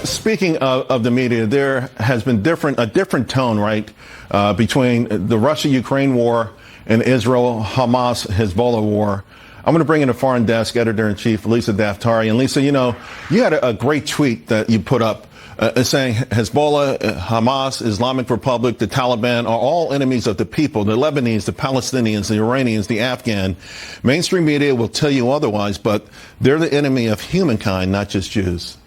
Speaking of the media, there has been a different tone, right, between the Russia-Ukraine war and Israel-Hamas-Hezbollah war. I'm going to bring in a foreign desk editor-in-chief, Lisa Daftari. And Lisa, you know, you had a great tweet that you put up saying Hezbollah, Hamas, Islamic Republic, the Taliban are all enemies of the people, the Lebanese, the Palestinians, the Iranians, the Afghan. Mainstream media will tell you otherwise, but they're the enemy of humankind, not just Jews.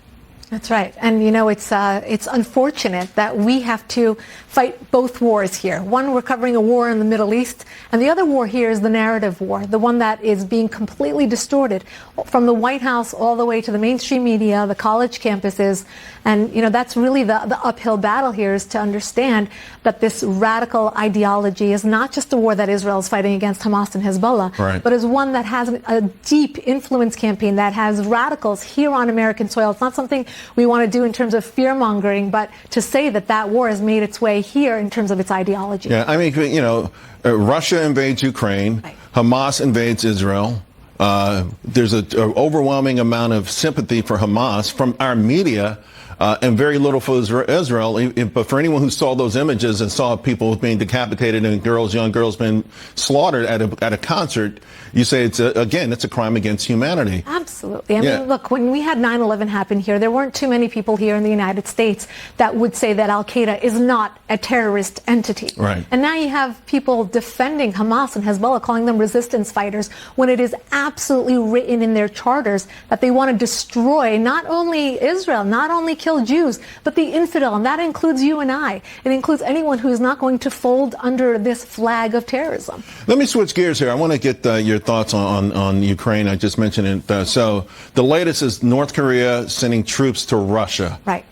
That's right. And, you know, it's unfortunate that we have to fight both wars here. One, we're covering a war in the Middle East, and the other war here is the narrative war, the one that is being completely distorted from the White House all the way to the mainstream media, the college campuses. And, you know, that's really the uphill battle here, is to understand that this radical ideology is not just a war that Israel is fighting against Hamas and Hezbollah, right, but is one that has a deep influence campaign that has radicals here on American soil. It's not something we want to do in terms of fear-mongering, but to say that that war has made its way here in terms of its ideology. Yeah, I mean, you know, Russia invades Ukraine, right, Hamas invades Israel. There's an overwhelming amount of sympathy for Hamas from our media, and very little for Israel. But for anyone who saw those images and saw people being decapitated and young girls being slaughtered at a concert, you say it's a crime against humanity. Absolutely. I mean, look, when we had 9/11 happen here, there weren't too many people here in the United States that would say that Al-Qaeda is not a terrorist entity. Right. And now you have people defending Hamas and Hezbollah, calling them resistance fighters, when it is absolutely written in their charters that they want to destroy not only Israel, not only kill Jews, but the infidel, and that includes you and I. It includes anyone who is not going to fold under this flag of terrorism. Let me switch gears here. I want to get your thoughts on Ukraine. I just mentioned it. So the latest is North Korea sending troops to Russia. Right.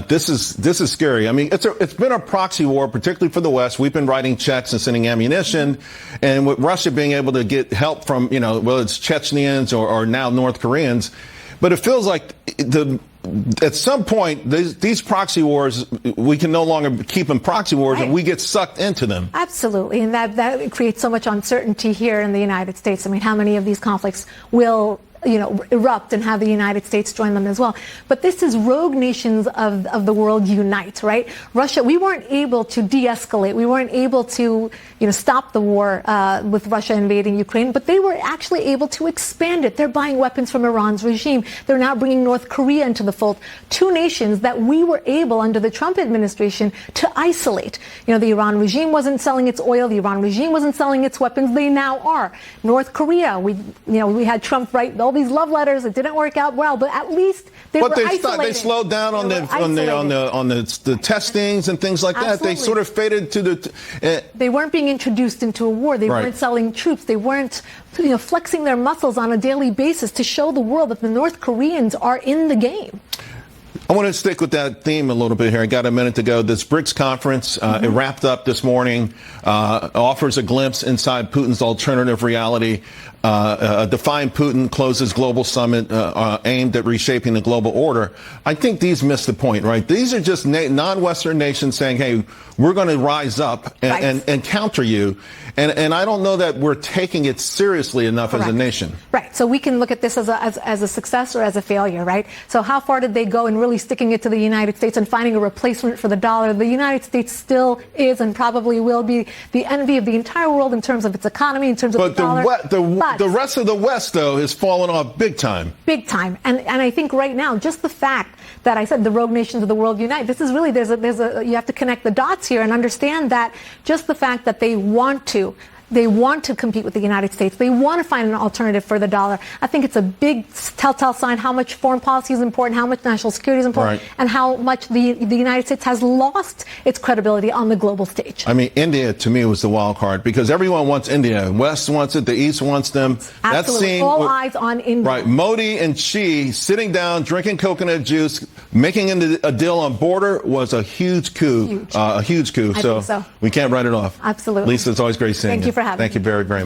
This is scary. I mean, it's been a proxy war, particularly for the West. We've been writing checks and sending ammunition, and with Russia being able to get help from, you know, whether it's Chechens or now North Koreans. But it feels like at some point, these proxy wars, we can no longer keep them proxy wars, right, and we get sucked into them. Absolutely. And that creates so much uncertainty here in the United States. I mean, how many of these conflicts will, you know, erupt and have the United States join them as well? But this is rogue nations of the world unite, right? Russia, we weren't able to de-escalate. We weren't able to, you know, stop the war with Russia invading Ukraine, but they were actually able to expand it. They're buying weapons from Iran's regime. They're now bringing North Korea into the fold. Two nations that we were able, under the Trump administration, to isolate. You know, the Iran regime wasn't selling its oil. The Iran regime wasn't selling its weapons. They now are. North Korea, we had Trump write all these love letters. It didn't work out well, but at least they were isolating. They slowed down on the testings and things like that. They sort of faded to the. They weren't being introduced into a war. They weren't selling troops. They weren't, you know, flexing their muscles on a daily basis to show the world that the North Koreans are in the game. I want to stick with that theme a little bit here. I got a minute to go. This BRICS conference, it wrapped up this morning, offers a glimpse inside Putin's alternative reality. Define Putin closes global summit aimed at reshaping the global order. I think these miss the point, right? These are just non-Western nations saying, hey, we're going to rise up and counter you. And I don't know that we're taking it seriously enough as a nation. Right. So we can look at this as a success or as a failure, right? So how far did they go in really sticking it to the United States and finding a replacement for the dollar? The United States still is and probably will be the envy of the entire world in terms of its economy, in terms of the dollar. But the rest of the West, though, has fallen off big time. Big time. And I think right now, just the fact that I said the rogue nations of the world unite, this is really, you have to connect the dots here and understand that just the fact that they want to compete with the United States. They want to find an alternative for the dollar. I think it's a big telltale sign how much foreign policy is important, how much national security is important, and how much the United States has lost its credibility on the global stage. I mean, India, to me, was the wild card because everyone wants India. West wants it. The East wants them. Absolutely. All eyes on India. Right. Modi and Xi sitting down, drinking coconut juice, making a deal on border was a huge coup. Huge. A huge coup. I think so. We can't write it off. Absolutely. Lisa, it's always great seeing you. Thank you for having me. Thank you very, very much.